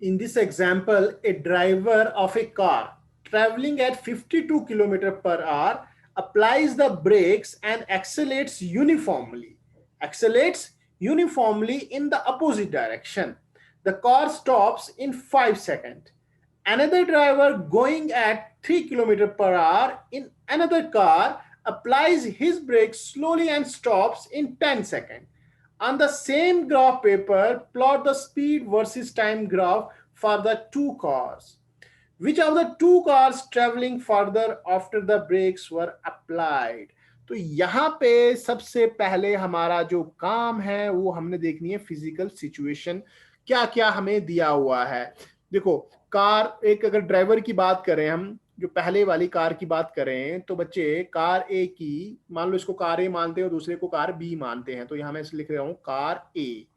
In this example, a driver of a car traveling at 52 km per hour applies the brakes and accelerates uniformly in the opposite direction. The car stops in 5 seconds. Another driver going at 3 km per hour in another car applies his brakes slowly and stops in 10 seconds. On the same graph paper, plot the speed versus time graph for the two cars. Which of the two cars traveling further after the brakes were applied? तो यहाँ पे सबसे पहले हमारा जो काम है वो हमने देखनी है फिजिकल सिचुएशन, क्या क्या हमें दिया हुआ है। देखो, कार एक अगर ड्राइवर की बात करें, हम जो पहले वाली कार की बात करें तो बच्चे कार ए की, मान लो इसको कार ए मानते हैं और दूसरे को कार बी मानते हैं, तो यहाँ मैं लिख रहा हूं कार ए।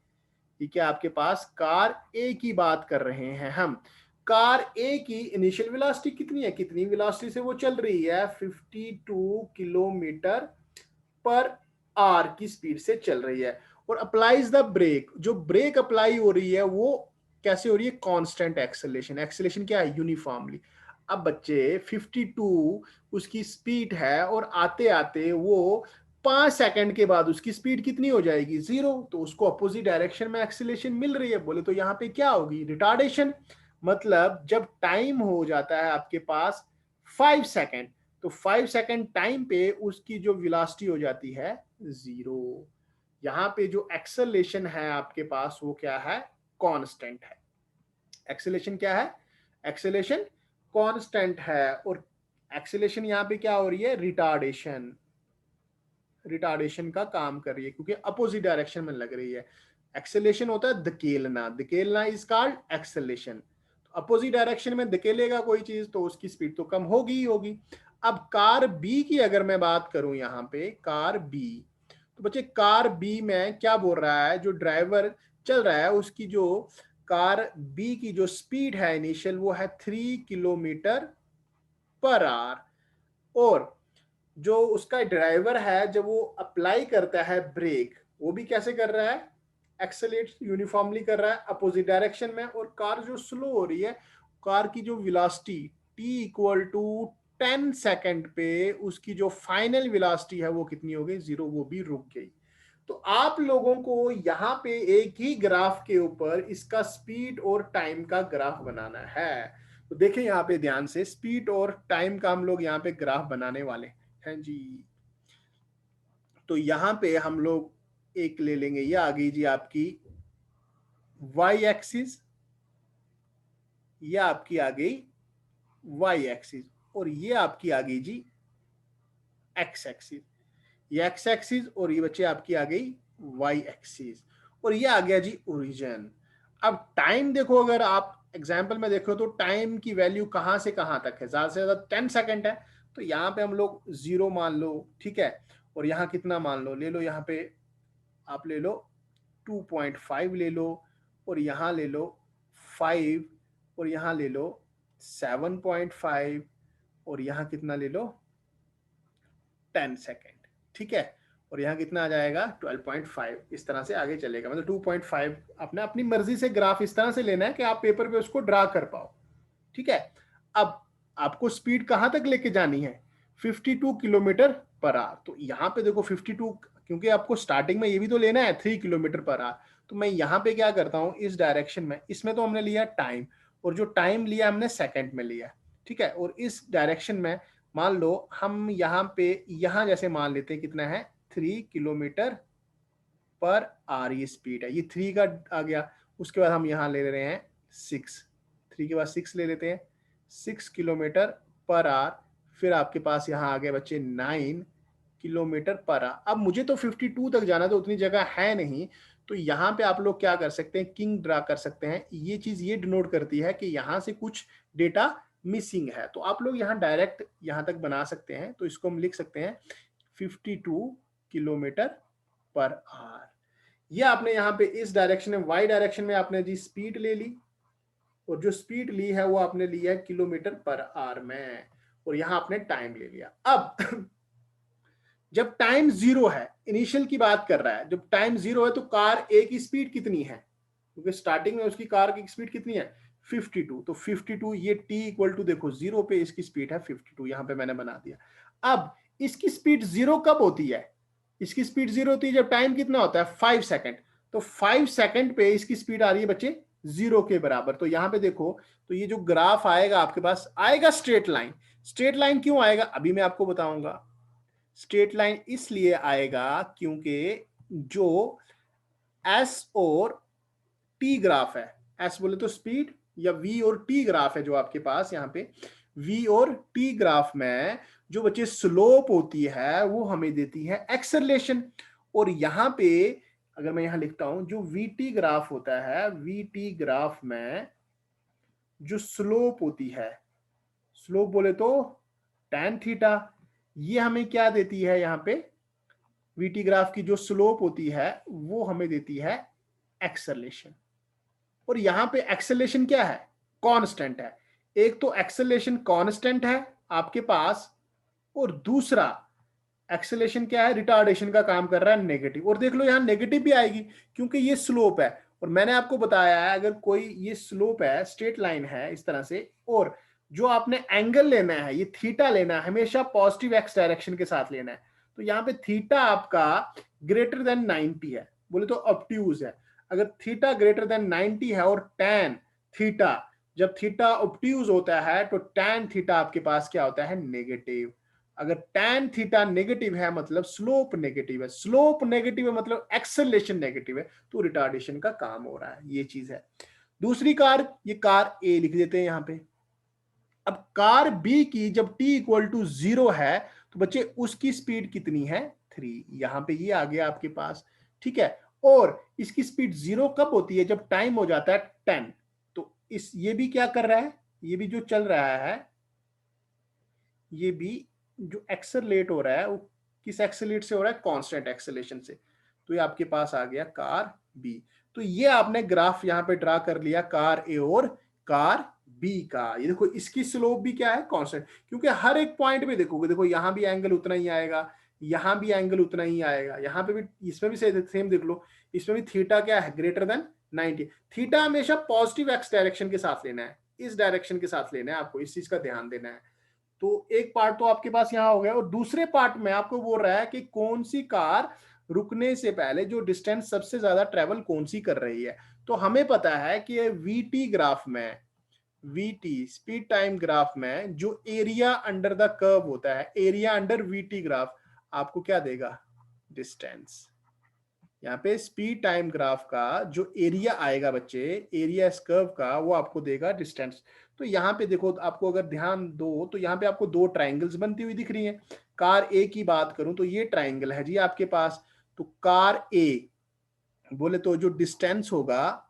ठीक है, आपके पास कार ए की बात कर रहे हैं हम। कार ए की इनिशियल वेलोसिटी कितनी है, कितनी वेलोसिटी से वो चल रही है, 52 किलोमीटर पर आवर की स्पीड से चल रही है। और अप्लाइज द ब्रेक, जो ब्रेक अप्लाई हो रही है वो कैसे हो रही है, कांस्टेंट एक्सेलरेशन। एक्सेलरेशन क्या है, यूनिफॉर्मली। अब बच्चे 52 उसकी स्पीड है और आते आते वो 5 सेकंड के बाद उसकी स्पीड कितनी हो जाएगी, 0। तो उसको अपोजिट डायरेक्शन में एक्सेलरेशन मिल रही है, बोले तो यहाँ पे क्या होगी, रिटार्डेशन। मतलब जब टाइम हो जाता है आपके पास 5 सेकंड, तो 5 सेकंड टाइम पे उसकी जो वेलोसिटी हो जाती है 0। यहाँ पे जो एक्सेलरेशन है आपके पास वो क्या है, कांस्टेंट है। एक्सेलरेशन क्या है, एक्सेलरेशन कांस्टेंट है। और एक्सेलरेशन यहाँ पे क्या हो रही है, रिटार्डेशन, रिटार्डेशन का काम कर रही है क्योंकि अपोजिट डायरेक्शन में लग रही है। एक्सेलरेशन होता है धकेलना, धकेलना is called acceleration. Opposite direction में धकेलेगा कोई चीज तो उसकी स्पीड तो कम होगी ही होगी। अब कार बी की अगर मैं बात करूं, यहाँ पे कार बी, तो बच्चे कार बी में क्या बोल रहा है, जो ड्राइवर चल रहा है उसकी जो कार बी की जो स्पीड है इनिशियल वो है 3 किलोमीटर पर आवर। और जो उसका ड्राइवर है जब वो अप्लाई करता है ब्रेक, वो भी कैसे कर रहा है, एक्सेलेरेट यूनिफॉर्मली कर रहा है अपोजिट डायरेक्शन में। और कार जो स्लो हो रही है, कार की जो velocity t equal to 10 second पे उसकी जो फाइनल वेलोसिटी है वो कितनी हो गई, 0, वो भी रुक गई। तो आप लोगों को यहाँ पे एक ही ग्राफ के ऊपर इसका स्पीड और टाइम का ग्राफ बनाना है। तो देखें यहाँ पे ध्यान से, स्पीड और टाइम का हम लोग यहाँ पे ग्राफ बनाने वाले हैं जी। तो यहाँ पे हम लोग एक ले लेंगे, ये आ गई जी आपकी y एक्सिस, ये आपकी आ गई y एक्सिस, और ये आपकी आ गई जी x एक्सिस। ये x एक्सिस और ये बच्चे आपकी आ गई y एक्सिस, और ये आ गया जी ओरिजिन। अब टाइम देखो, अगर आप एग्जाम्पल में देखो तो टाइम की वैल्यू कहां से कहां तक है, ज्यादा से ज्यादा 10 सेकंड है, तो यहाँ पे हम लोग 0 मान लो, ठीक है। और यहाँ कितना मान लो, ले लो यहाँ पे आप ले लो 2.5 ले लो, और यहाँ ले लो 5, और यहाँ ले लो 7.5, और यहाँ कितना ले लो 10 सेकेंड, ठीक है। और यहाँ कितना आ जाएगा 12.5, इस तरह से आगे चलेगा। मतलब 2.5 आपने अपनी मर्जी से ग्राफ इस तरह से लेना है कि आप पेपर पे उसको ड्रा कर पाओ, ठीक है। अब आपको स्पीड कहां तक लेके जानी है, 52 किलोमीटर पर आवर। तो यहाँ पे देखो 52, क्योंकि आपको स्टार्टिंग में ये भी तो लेना है 3 किलोमीटर पर आवर, तो मैं यहाँ पे क्या करता हूँ, इस डायरेक्शन में, इसमें तो हमने लिया टाइम, और जो टाइम लिया हमने सेकंड में लिया, ठीक है। और इस डायरेक्शन में मान लो हम यहाँ पे, यहाँ जैसे मान लेते हैं कितना है, 3 किलोमीटर पर आवर ये स्पीड है, ये 3 का आ गया। उसके बाद हम यहाँ ले रहे हैं 6, 3 के बाद 6 ले लेते हैं, 6 किलोमीटर पर आवर। फिर आपके पास यहाँ आ गए बच्चे 9 किलोमीटर पर आवर। अब मुझे तो 52 तक जाना, तो उतनी जगह है नहीं, तो यहाँ पे आप लोग क्या कर सकते हैं, किंग ड्रा कर सकते हैं। ये चीज ये डिनोट करती है कि यहाँ से कुछ डेटा मिसिंग है, तो आप लोग यहाँ डायरेक्ट यहाँ तक बना सकते हैं। तो इसको हम लिख सकते हैं 52 किलोमीटर पर आवर। ये आपने यहाँ पे इस डायरेक्शन में, वाई डायरेक्शन में आपने जी स्पीड ले ली, और जो स्पीड ली है वो आपने लिया है किलोमीटर पर आवर में, और यहाँ आपने टाइम ले लिया। अब जब टाइम 0 है, इनिशियल की बात कर रहा है, जब टाइम 0 है तो कार ए की स्पीड कितनी है, क्योंकि स्टार्टिंग में उसकी कार की स्पीड कितनी है, 52, तो 52 ये t इक्वल टू देखो 0 पे इसकी स्पीड है 52, यहां पे मैंने बना दिया। अब इसकी स्पीड 0 कब होती है? इसकी स्पीड 0 होती है जब टाइम कितना होता है 5 सेकंड। तो 5 सेकंड पे इसकी स्पीड आ रही है बच्चे 0 के बराबर। तो यहां पे देखो, तो ये जो ग्राफ आएगा आपके पास आएगा स्ट्रेट लाइन। स्ट्रेट लाइन क्यों आएगा अभी मैं आपको बताऊंगा। स्ट्रेट लाइन इसलिए आएगा क्योंकि जो एस और टी ग्राफ है, एस बोले तो स्पीड, या वी और टी ग्राफ है जो आपके पास यहाँ पे, वी और टी ग्राफ में जो बच्चे स्लोप होती है वो हमें देती है एक्सेलरेशन। और यहाँ पे अगर मैं यहाँ लिखता हूं, जो वी टी ग्राफ होता है, वी टी ग्राफ में जो स्लोप होती है, स्लोप बोले तो tan थीटा, ये हमें क्या देती है? यहाँ पे वीटी ग्राफ की जो स्लोप होती है वो हमें देती है एक्सेलरेशन। और यहां पे एक्सेलरेशन क्या है? कांस्टेंट है। एक तो एक्सेलरेशन कांस्टेंट है आपके पास, और दूसरा एक्सेलरेशन क्या है? रिटार्डेशन का काम कर रहा है, नेगेटिव। और देख लो यहां नेगेटिव भी आएगी क्योंकि ये स्लोप है। और मैंने आपको बताया है अगर कोई ये स्लोप है, स्ट्रेट लाइन है इस तरह से, और जो आपने एंगल लेना है ये थीटा लेना है, हमेशा पॉजिटिव एक्स डायरेक्शन के साथ लेना है। तो यहाँ पे थीटा आपका ग्रेटर देन 90 है, बोले तो ऑब्ट्यूज है। अगर थीटा ग्रेटर देन 90 है और टैन थीटा, जब थीटा ऑब्ट्यूज होता है तो टैन थीटा आपके पास क्या होता है? नेगेटिव। अगर टैन थीटा नेगेटिव है मतलब स्लोप नेगेटिव है, स्लोप नेगेटिव है मतलब एक्सेलरेशन नेगेटिव है, तो रिटार्डेशन का काम हो रहा है। ये चीज है। दूसरी कार, ये कार ए लिख देते हैं यहां पे। अब कार बी की जब t इक्वल टू 0 है तो बच्चे उसकी स्पीड कितनी है? 3। यहां पे ये आ गया आपके पास, ठीक है। और इसकी स्पीड 0 कब होती है? जब टाइम हो जाता है 10। तो इस ये भी क्या कर रहा है? ये भी जो चल रहा है, ये भी जो एक्सेलरेट हो रहा है वो किस एक्सेलरेट से हो रहा है? कांस्टेंट एक्सेलरेशन से। तो ये आपके पास आ गया कार बी। तो ये आपने ग्राफ यहां पे ड्रा कर लिया कार ए और कार बी का। ये देखो इसकी स्लोप भी क्या है? कांस्टेंट। क्योंकि हर एक पॉइंट पे देखोगे, देखो यहां भी एंगल उतना ही आएगा, यहां भी एंगल उतना ही आएगा, यहां पे भी, इसमें भी सेम देख लो, इसमें भी थीटा क्या है? Greater than 90। थीटा हमेशा पॉजिटिव एक्स डायरेक्शन के साथ लेना है, इस डायरेक्शन के साथ लेना है, आपको इस चीज का ध्यान देना है। तो एक पार्ट तो आपके पास यहां हो गया, और दूसरे पार्ट में आपको बोल रहा है कि कौन सी कार रुकने से पहले जो डिस्टेंस सबसे ज्यादा ट्रेवल कौन सी कर रही है। तो हमें पता है कि वीटी ग्राफ में, वीटी स्पीड टाइम ग्राफ में जो एरिया अंडर द कर्व होता है, एरिया अंडर वीटी ग्राफ आपको क्या देगा? डिस्टेंस। यहाँ पे स्पीड टाइम ग्राफ का जो एरिया आएगा बच्चे, एरिया इस कर्व का, वो आपको देगा डिस्टेंस। तो यहाँ पे देखो, आपको अगर ध्यान दो तो यहाँ पे आपको दो ट्राइंगल्स बनती हुई दिख रही हैं। कार ए की बात करूं तो ये ट्राइंगल है जी आपके पास। तो कार ए बोले तो जो डिस्टेंस होगा,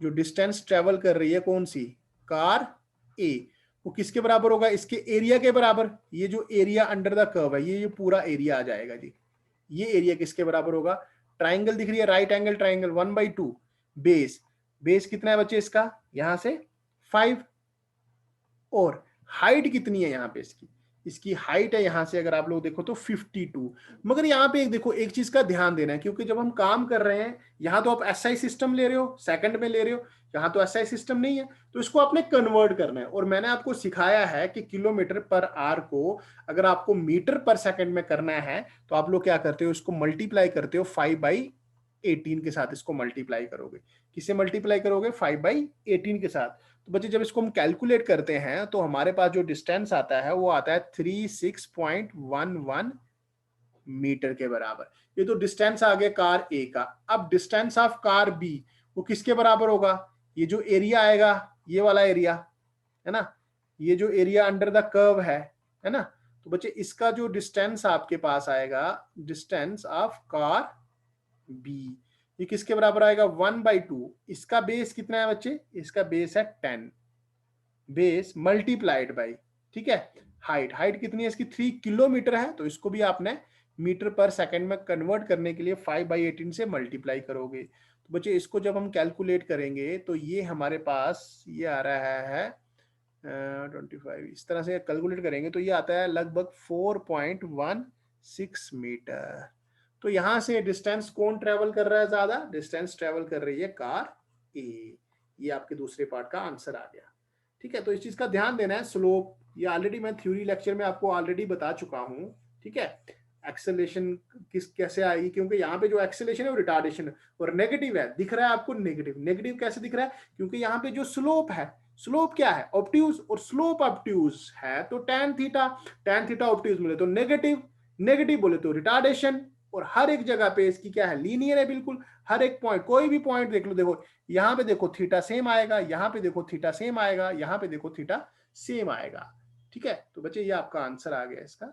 जो डिस्टेंस ट्रेवल कर रही है कौन सी? कार ए, वो किसके बराबर होगा? इसके एरिया के बराबर। ये जो एरिया अंडर द कर्व है, ये पूरा एरिया आ जाएगा जी। ये एरिया किसके बराबर होगा? ट्राइंगल दिख रही है, right angle triangle, 1/2 base. Base कितना है बच्चे इसका? यहां से 5। और हाइट कितनी है यहाँ पे इसकी? इसकी हाइट है यहाँ से अगर आप लोग देखो तो 52। मगर यहाँ पे एक देखो, एक चीज का ध्यान देना है, क्योंकि जब हम काम कर रहे हैं, यहाँ तो आप एसआई सिस्टम ले रहे हो, सेकंड में ले रहे हो, यहाँ तो एसआई सिस्टम नहीं है, तो इसको आपने कन्वर्ट करना है। और मैंने आपको सिखाया है कि किलोमीटर पर आवर को अगर आपको मीटर पर सेकंड में करना है तो आप लोग क्या करते हो? इसको मल्टीप्लाई करते हो 5/18 के साथ, इसको मल्टीप्लाई करोगे। किससे मल्टीप्लाई करोगे? 5/18 के साथ। तो बच्चे जब इसको हम कैलकुलेट करते हैं तो हमारे पास जो डिस्टेंस आता है वो आता है 36.11 मीटर के बराबर। ये तो डिस्टेंस आ गया कार ए का। अब डिस्टेंस ऑफ कार बी वो किसके बराबर होगा? ये जो एरिया आएगा, ये वाला एरिया है ना, ये जो एरिया अंडर द कर्व है ना। तो बच्चे इसका जो डिस्टेंस आपके पास आएगा, डिस्टेंस ऑफ कार बी, ये किसके बराबर आएगा? 1/2। इसका बेस कितना है बच्चे? इसका बेस है 10, बेस मल्टीप्लाइड बाई, ठीक है, हाइट। हाइट कितनी है इसकी? 3 किलोमीटर है। तो इसको भी आपने मीटर पर सेकंड में कन्वर्ट करने के लिए 5/18 से मल्टीप्लाई करोगे। तो बच्चे इसको जब हम कैलकुलेट करेंगे तो ये हमारे पास ये आ रहा है 25। इस तरह से कैलकुलेट करेंगे तो ये आता है लगभग 4.16 मीटर। तो यहां से डिस्टेंस कौन ट्रेवल कर रहा है ज्यादा? डिस्टेंस ट्रेवल कर रही है कार ए। ये आपके दूसरे पार्ट का आंसर आ गया। ठीक है, तो इस चीज का ध्यान देना है। स्लोप ये ऑलरेडी मैं थ्योरी लेक्चर में आपको ऑलरेडी बता चुका हूं। ठीक है, एक्सेलेरेशन किस कैसे आएगी, क्योंकि यहाँ पे जो एक्सेलेरेशन है वो रिटार्डेशन है और नेगेटिव है, दिख रहा है आपको नेगेटिव। नेगेटिव कैसे दिख रहा है, क्योंकि यहाँ पे जो स्लोप है, स्लोप क्या है, ऑब्ट्यूज, और स्लोप ऑब्ट्यूज है तो tan theta, tan theta obtuse बोले तो नेगेटिव, नेगेटिव बोले तो रिटार्डेशन। और हर एक जगह पे इसकी क्या है, लीनियर है बिल्कुल। हर एक पॉइंट, कोई भी पॉइंट देख लो, देखो यहाँ पे देखो थीटा सेम आएगा, यहाँ पे देखो थीटा सेम आएगा, यहाँ पे देखो थीटा सेम आएगा। ठीक है, तो बच्चे ये आपका आंसर आ गया इसका।